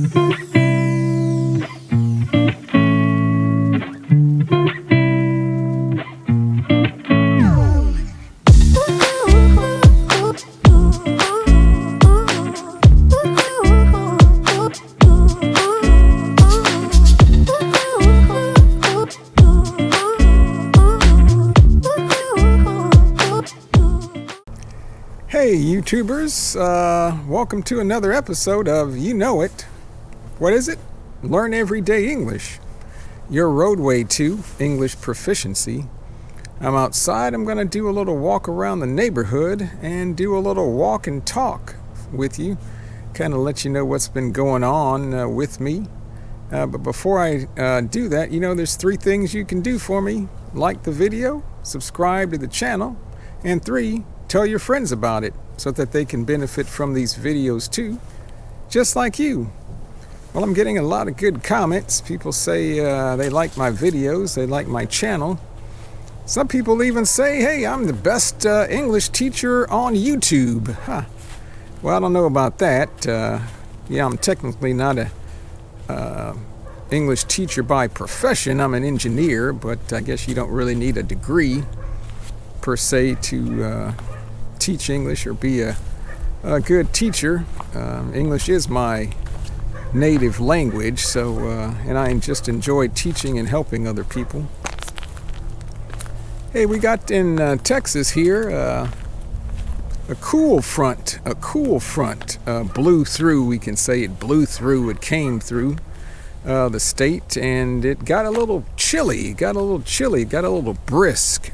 Hey YouTubers, welcome to another episode of You Know It. What is it? Learn Everyday English. Your roadway to English proficiency. I'm outside. I'm going to do a little walk around the neighborhood and do a little walk and talk with you. Kind of let you know what's been going on with me. But before I do that, there's 3 things you can do for me. Like the video, subscribe to the channel, and 3, tell your friends about it so that they can benefit from these videos too, just like you. Well, I'm getting a lot of good comments. People say they like my videos, they like my channel. Some people even say, hey, I'm the best English teacher on YouTube. Huh. Well, I don't know about that. I'm technically not a English teacher by profession. I'm an engineer, but I guess you don't really need a degree per se to teach English or be a good teacher. English is my native language, so and I just enjoy teaching and helping other people. Hey, we got in Texas here a cool front blew through. We can say it blew through. It came through the state, and it got a little chilly. Got a little brisk.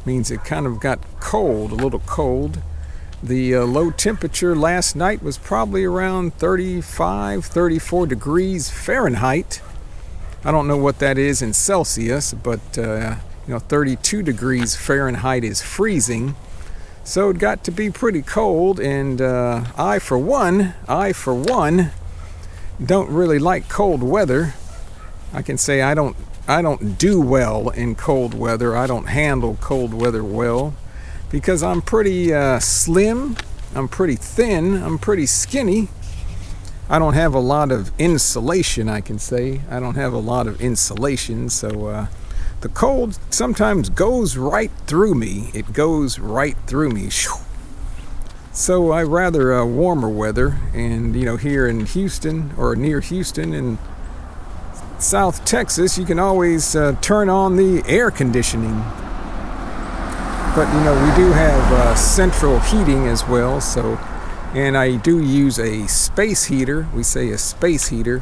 Means it kind of got cold, a little cold. The low temperature last night was probably around 35, 34 degrees Fahrenheit. I don't know what that is in Celsius, but 32 degrees Fahrenheit is freezing. So it got to be pretty cold, and I for one don't really like cold weather. I can say I don't do well in cold weather. I don't handle cold weather well because I'm pretty slim, I'm pretty thin, I'm pretty skinny. I don't have a lot of insulation, I can say. I don't have a lot of insulation, so the cold sometimes goes right through me. It goes right through me. So I rather warmer weather, and here in Houston or near Houston and South Texas, you can always turn on the air conditioning. But we do have central heating as well, and I do use a space heater. We say a space heater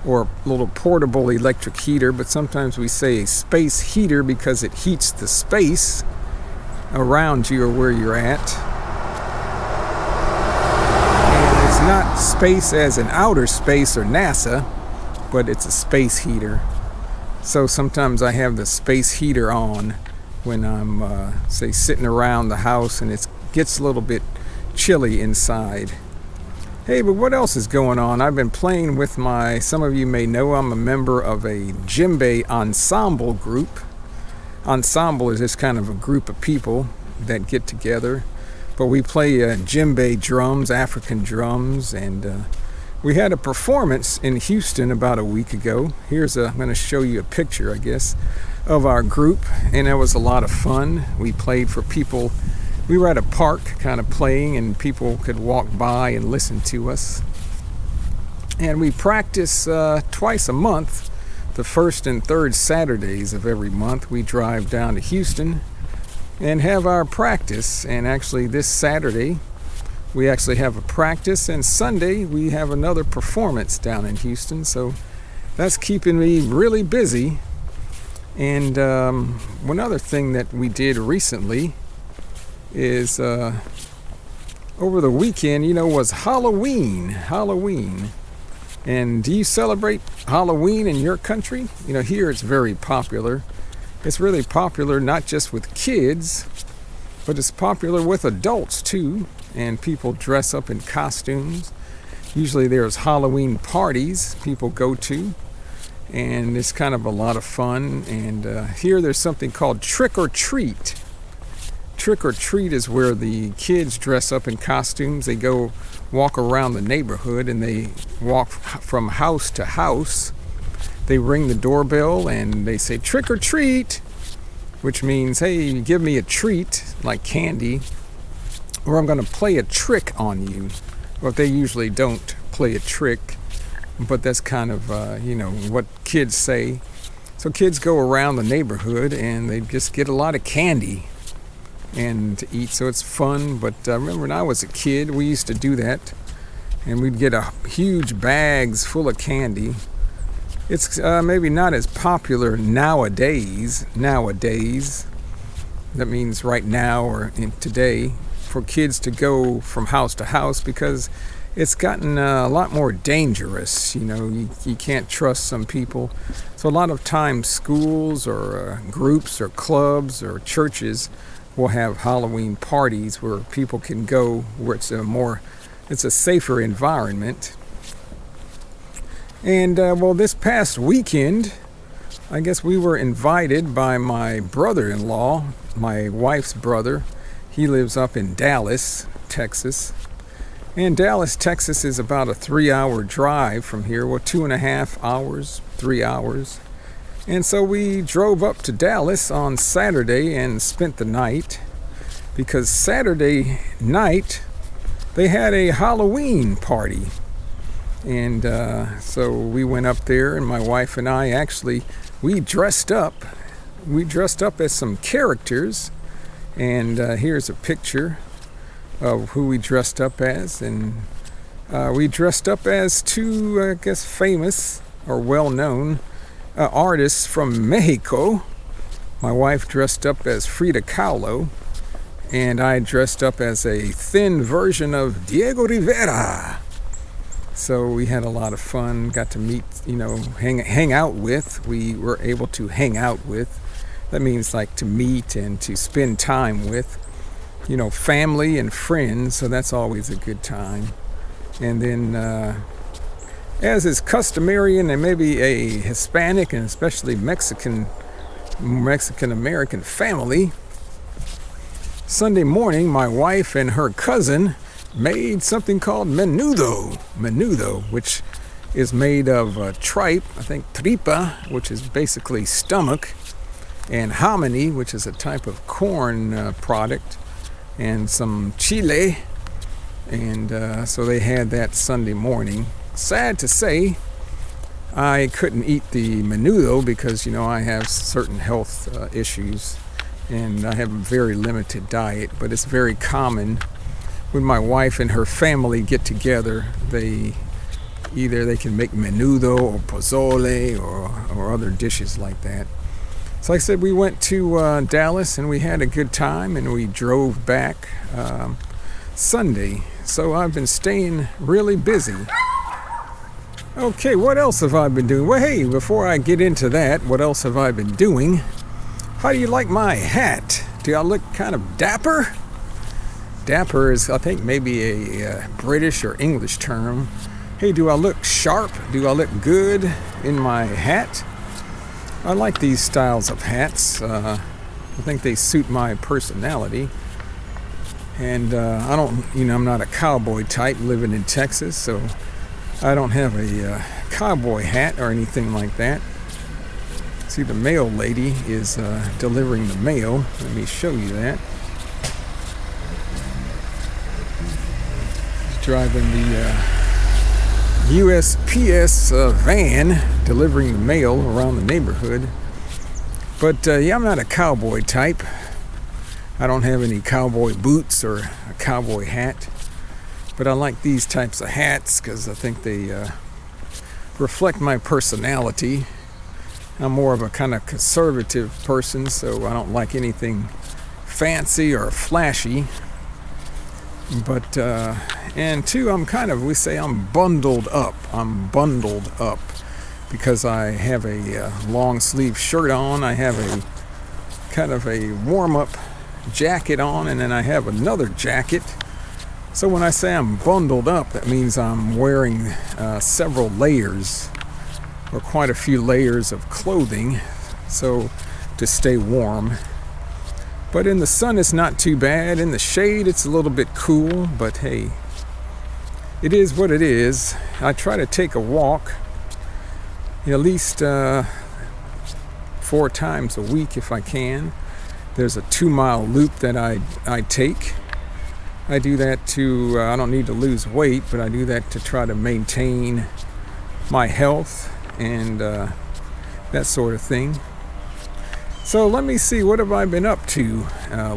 or a little portable electric heater, but sometimes we say a space heater because it heats the space around you or where you're at. And it's not space as in outer space or NASA, but it's a space heater. So sometimes I have the space heater on when I'm, say, sitting around the house and it gets a little bit chilly inside. Hey, but what else is going on? I've been playing with some of you may know I'm a member of a Jimbe ensemble group. Ensemble is just kind of a group of people that get together. But we play Jimbe drums, African drums, and we had a performance in Houston about a week ago. I'm going to show you a picture, I guess, of our group, and it was a lot of fun. We played for people. We were at a park kind of playing, and people could walk by and listen to us. And we practice twice a month, the first and third Saturdays of every month. We drive down to Houston and have our practice, and actually this Saturday, we actually have a practice, and Sunday we have another performance down in Houston, so that's keeping me really busy. And one other thing that we did recently is over the weekend, was Halloween. And do you celebrate Halloween in your country? Here it's very popular. It's really popular not just with kids, but it's popular with adults too. And people dress up in costumes. Usually there's Halloween parties people go to, and it's kind of a lot of fun. And here there's something called trick or treat. Trick or treat is where the kids dress up in costumes. They go walk around the neighborhood, and they walk from house to house. They ring the doorbell and they say, "Trick or treat," which means, hey, give me a treat, like candy, or I'm going to play a trick on you. Well, they usually don't play a trick, but that's kind of, what kids say. So kids go around the neighborhood and they just get a lot of candy and to eat, so it's fun. But I remember when I was a kid, we used to do that, and we'd get huge bags full of candy. It's maybe not as popular nowadays. That means right now or in today, for kids to go from house to house, because it's gotten a lot more dangerous. You can't trust some people. So a lot of times schools or groups or clubs or churches will have Halloween parties where people can go, where it's a safer environment. And this past weekend, I guess we were invited by my brother-in-law, my wife's brother. He lives up in Dallas, Texas. And Dallas, Texas is about a 3-hour drive from here. 2.5 hours, 3 hours. And so we drove up to Dallas on Saturday and spent the night, because Saturday night they had a Halloween party. And so we went up there, and my wife and I we dressed up. We dressed up as some characters. And here's a picture of who we dressed up as. And we dressed up as two, I guess, famous or well-known artists from Mexico. My wife dressed up as Frida Kahlo, and I dressed up as a thin version of Diego Rivera. So we had a lot of fun, got to meet, hang out with. We were able to hang out with. That means like to meet and to spend time with, family and friends. So that's always a good time. And then, as is customary in maybe a Hispanic and especially Mexican-American family, Sunday morning, my wife and her cousin made something called menudo, which is made of tripe, I think tripa, which is basically stomach, and hominy, which is a type of corn product, and some chile. And so they had that Sunday morning. Sad to say, I couldn't eat the menudo because, I have certain health issues, and I have a very limited diet. But it's very common when my wife and her family get together. They can make menudo or pozole or other dishes like that. So like I said, we went to Dallas, and we had a good time, and we drove back Sunday. So I've been staying really busy. Okay, what else have I been doing? Well, hey, before I get into that, what else have I been doing? How do you like my hat? Do I look kind of dapper? Dapper is, I think, maybe a British or English term. Hey, do I look sharp? Do I look good in my hat? I like these styles of hats. I think they suit my personality. And I'm not a cowboy type living in Texas, so I don't have a cowboy hat or anything like that. See, the mail lady is delivering the mail. Let me show you that. She's driving the USPS van, delivering the mail around the neighborhood. But I'm not a cowboy type. I don't have any cowboy boots or a cowboy hat. But I like these types of hats because I think they reflect my personality. I'm more of a kind of conservative person, so I don't like anything fancy or flashy. But, and two, I'm bundled up. I'm bundled up because I have a long sleeve shirt on. I have a kind of a warm-up jacket on, and then I have another jacket. So when I say I'm bundled up, that means I'm wearing several layers, or quite a few layers of clothing, so to stay warm. But in the sun, it's not too bad. In the shade, it's a little bit cool, but hey. it is what it is. I try to take a walk at least 4 times a week if I can. There's a 2-mile loop that I take. I do that to, I don't need to lose weight, but I do that to try to maintain my health and that sort of thing. So let me see, what have I been up to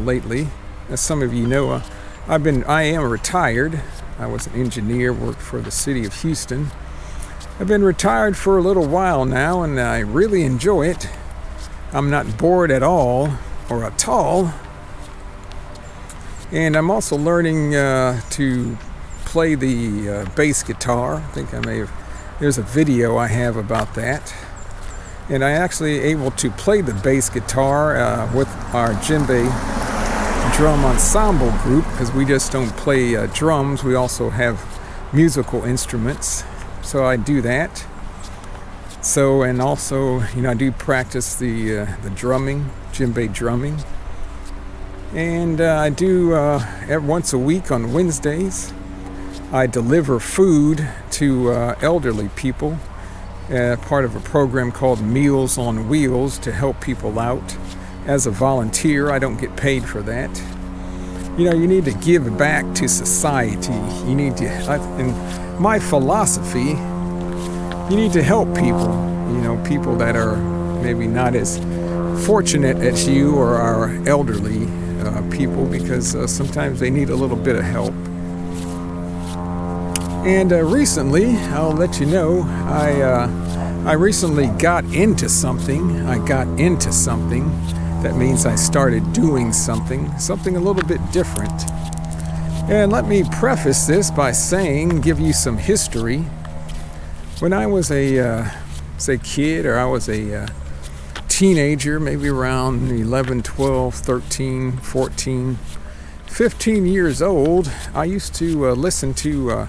lately? As some of you know, I am retired. I was an engineer, worked for the city of Houston. I've been retired for a little while now, and I really enjoy it. I'm not bored at all, or at all. And I'm also learning to play the bass guitar. I think there's a video I have about that. And I actually able to play the bass guitar with our Jimbe drum ensemble group, because we just don't play drums, we also have musical instruments. So I do that. So, and also, I do practice the drumming, Jimbe drumming. And I do once a week on Wednesdays. I deliver food to elderly people, part of a program called Meals on Wheels to help people out. As a volunteer, I don't get paid for that. You need to give back to society. You need to, in my philosophy, you need to help people. People that are maybe not as fortunate as you or are elderly people, because sometimes they need a little bit of help. And recently, I'll let you know, I recently got into something. That means I started doing something a little bit different. And let me preface this by give you some history. When I was a kid, or I was a teenager, maybe around 11, 12, 13, 14, 15 years old, I used to listen to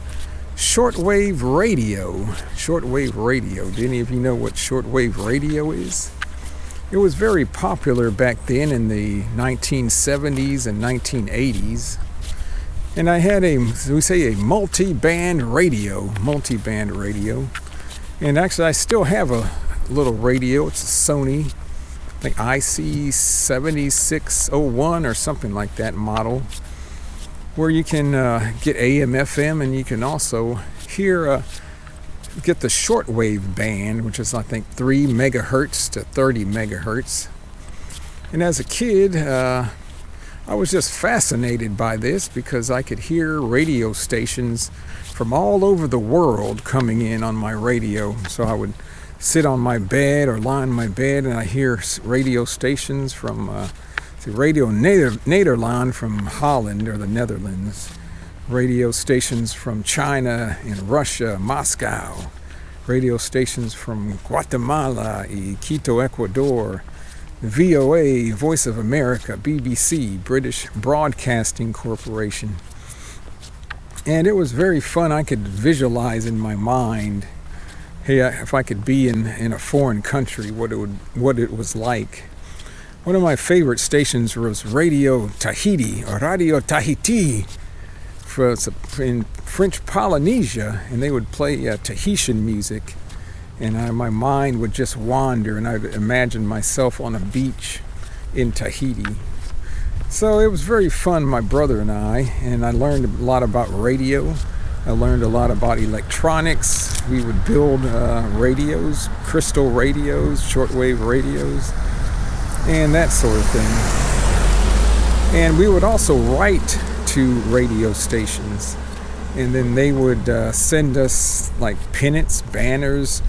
shortwave radio. Shortwave radio. Do any of you know what shortwave radio is? It was very popular back then in the 1970s and 1980s. And I had a multi-band radio. And actually I still have a little radio. It's a Sony, I think IC7601 or something like that model, where you can get AM, FM, and you can also get the shortwave band, which is I think 3 megahertz to 30 megahertz. And as a kid, I was just fascinated by this, because I could hear radio stations from all over the world coming in on my radio. So I would sit on my bed or lie on my bed, and I hear radio stations from Radio Nederland from Holland or the Netherlands, radio stations from China and Russia, Moscow, radio stations from Guatemala y Quito, Ecuador, VOA, Voice of America, BBC, British Broadcasting Corporation. And it was very fun. I could visualize in my mind, hey, if I could be in a foreign country, what it was like. One of my favorite stations was Radio Tahiti, or Radio Tahiti, in French Polynesia, and they would play Tahitian music, and my mind would just wander, and I'd imagine myself on a beach in Tahiti. So it was very fun, my brother and I learned a lot about radio. I learned a lot about electronics. We would build radios, crystal radios, shortwave radios, and that sort of thing. And we would also write to radio stations, and then they would send us like pennants, banners,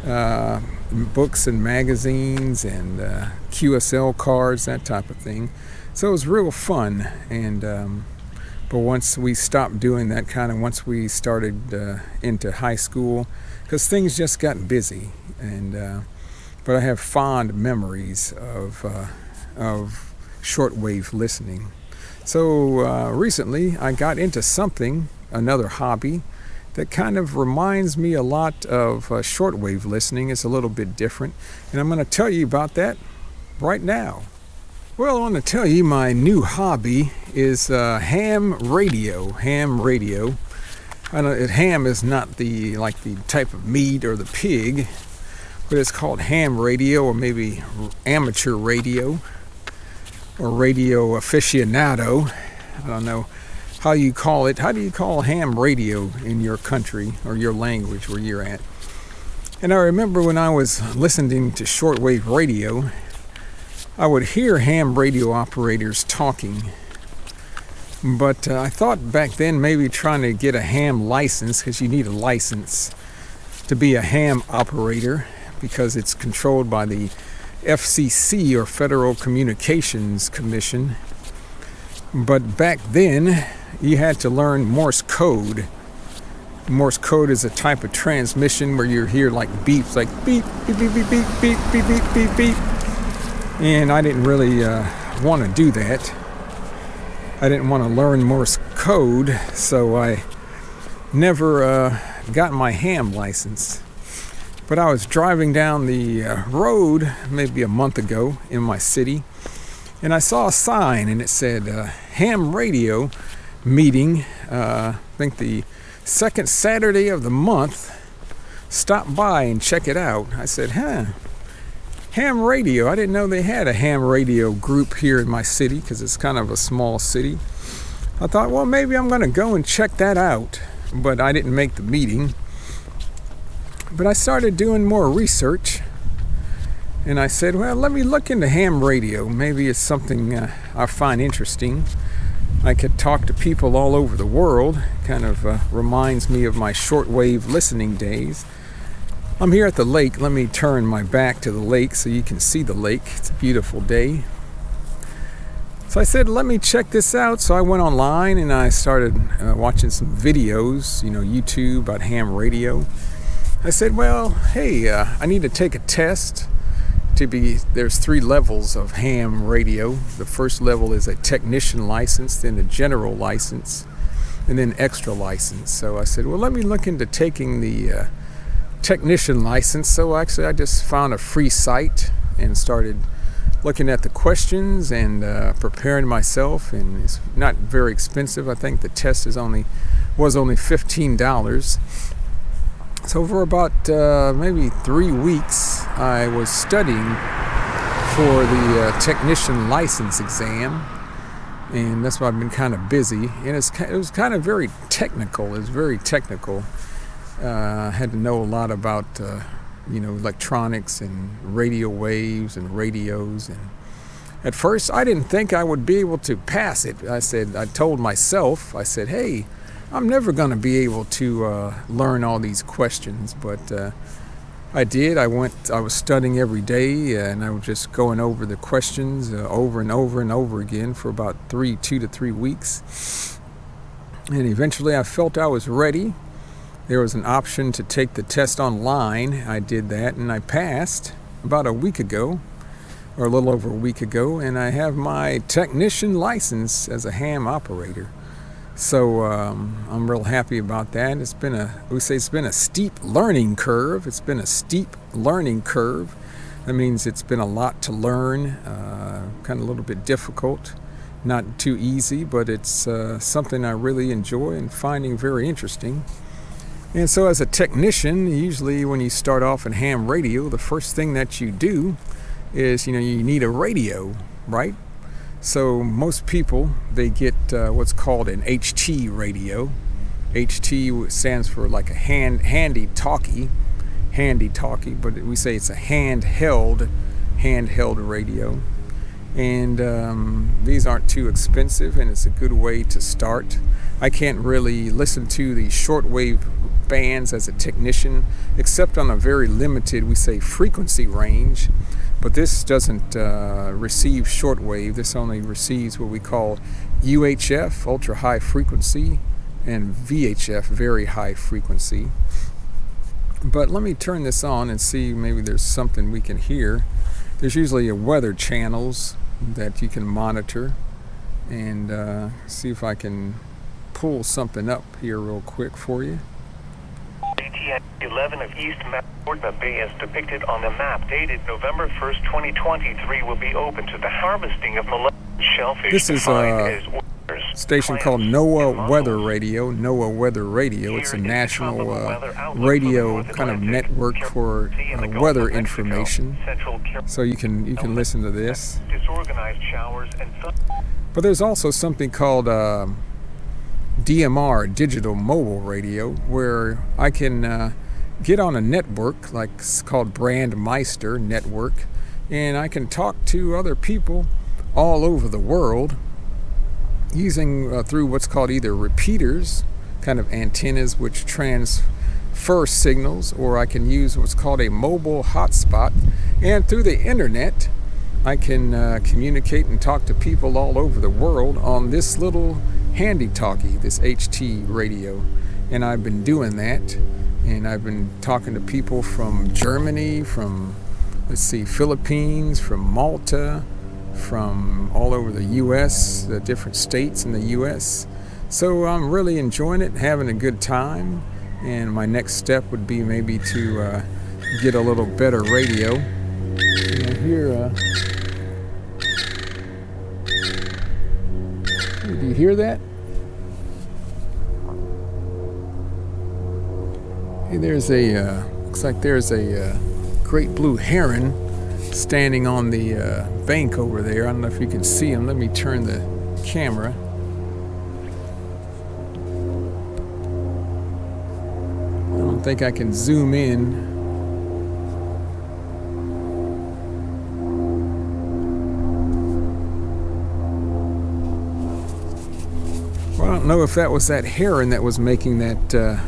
books and magazines, and QSL cards, that type of thing. So it was real fun. And but once we stopped doing that, once we started into high school, because things just got busy, and but I have fond memories of shortwave listening. So recently I got into another hobby that kind of reminds me a lot of shortwave listening. It's a little bit different, and I'm going to tell you about that right now. Well, I want to tell you my new hobby is ham radio. I know ham is not the type of meat or the pig, but it's called ham radio, or maybe amateur radio, or radio aficionado. I don't know how you call it. How do you call ham radio in your country or your language where you're at? And I remember when I was listening to shortwave radio, I would hear ham radio operators talking. But I thought back then maybe trying to get a ham license, because you need a license to be a ham operator, because it's controlled by the FCC, or Federal Communications Commission. But back then, you had to learn Morse code. Morse code is a type of transmission where you hear like beeps, like beep, beep, beep, beep, beep, beep, beep, beep, beep, beep. And I didn't really want to do that. I didn't want to learn Morse code, so I never got my ham license. But I was driving down the road maybe a month ago in my city, and I saw a sign, and it said ham radio meeting, I think the second Saturday of the month. Stop by and check it out. I said, ham radio. I didn't know they had a ham radio group here in my city, because it's kind of a small city. I thought, well, maybe I'm going to go and check that out. But I didn't make the meeting. But I started doing more research. And I said, well, let me look into ham radio. Maybe it's something I find interesting. I could talk to people all over the world. Kind of reminds me of my shortwave listening days. I'm here at the lake. Let me turn my back to the lake so you can see the lake. It's a beautiful day. So I said, let me check this out. So I went online and I started watching some videos, YouTube about ham radio. I said, well, hey, I need to take a test. There's 3 levels of ham radio. The first level is a technician license, then a general license, and then extra license. So I said, well, let me look into taking the technician license. So actually I just found a free site and started looking at the questions and preparing myself, and it's not very expensive. I think the test was only $15. So for about maybe 3 weeks I was studying for the technician license exam, and that's why I've been kind of busy, and it was kind of very technical. It was very technical. I had to know a lot about electronics and radio waves and radios, and at first I didn't think I would be able to pass it. I told myself, hey, I'm never going to be able to learn all these questions, but I did. I was studying every day, and I was just going over the questions over and over and over again for about 2 to 3 weeks, and eventually I felt I was ready. There was an option to take the test online. I did that, and I passed about a week ago, or a little over a week ago, and I have my technician license as a ham operator. So I'm real happy about that. It's been a steep learning curve. It's been a steep learning curve. That means it's been a lot to learn, kind of a little bit difficult, not too easy, but it's something I really enjoy and finding very interesting. And so as a technician, usually when you start off in ham radio, the first thing that you do is, you need a radio, right? So most people, they get what's called an HT radio. HT stands for like a handy talkie, but we say it's a handheld radio. And these aren't too expensive, and it's a good way to start. I can't really listen to the shortwave bands as a technician, except on a very limited, we say, frequency range. But this doesn't receive shortwave. This only receives what we call UHF, ultra high frequency, and VHF, very high frequency. But let me turn this on and see, maybe there's something we can hear. There's usually weather channels that you can monitor, and see if I can pull something up here real quick for you. 11 of East Magna Bay as depicted on the map dated November 1st, 2023 will be open to the harvesting of Malayan shellfish This is defined as oysters. station called NOAA Weather Radio. NOAA Weather Radio. It's a national radio kind of network for weather information. So you can listen to this. But there's also something called DMR, Digital Mobile Radio, where I can get on a network like it's called Brandmiester network, and I can talk to other people all over the world using through what's called either repeaters, kind of antennas which transfer signals, or I can use what's called a mobile hotspot, and through the internet I can communicate and talk to people all over the world on this little handy talkie, this HT radio. And I've been doing that, and I've been talking to people from Germany, from Philippines, from Malta, from all over the U.S., the different states in the U.S. So I'm really enjoying it, having a good time, and my next step would be maybe to get a little better radio. And here, do you hear that? Hey, there's looks like there's a great blue heron standing on the bank over there. I don't know if you can see him. Let me turn the camera. I don't think I can zoom in. Well, I don't know if that was that heron that was making that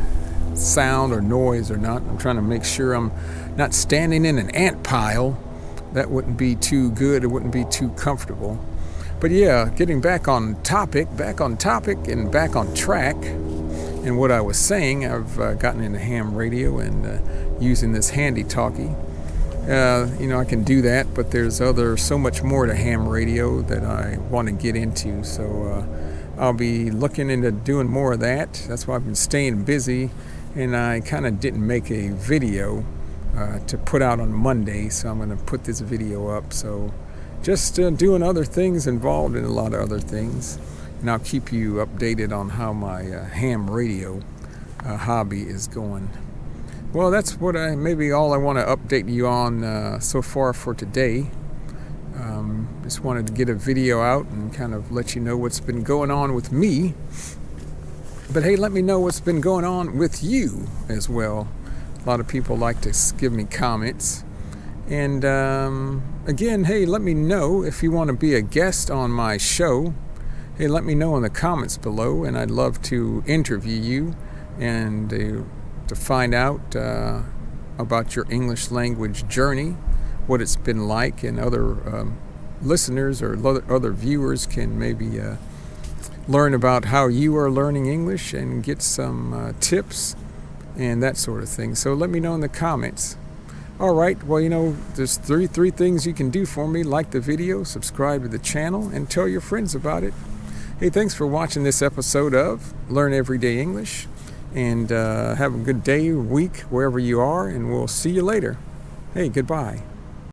sound or noise or not. I'm trying to make sure I'm not standing in an ant pile. That wouldn't be too good. It wouldn't be too comfortable. But yeah, getting back on topic and back on track. And what I was saying, I've gotten into ham radio and using this handy talkie. I can do that, but there's so much more to ham radio that I want to get into. So I'll be looking into doing more of that. That's why I've been staying busy, and I kind of didn't make a video to put out on Monday, so I'm going to put this video up. So just doing other things, involved in a lot of other things, and I'll keep you updated on how my ham radio hobby is going. Well, that's what maybe all I want to update you on so far for today. Just wanted to get a video out and kind of let you know what's been going on with me. But hey, let me know what's been going on with you as well. A lot of people like to give me comments. And again, hey, let me know if you want to be a guest on my show. Hey, let me know in the comments below, and I'd love to interview you and to find out about your English language journey, what it's been like, and other listeners or other viewers can maybe learn about how you are learning English and get some tips and that sort of thing. So let me know in the comments. All right, well, there's three things you can do for me. Like the video, subscribe to the channel, and tell your friends about it. Hey, thanks for watching this episode of Learn Everyday English, and have a good day or week wherever you are, and we'll see you later. Hey, goodbye.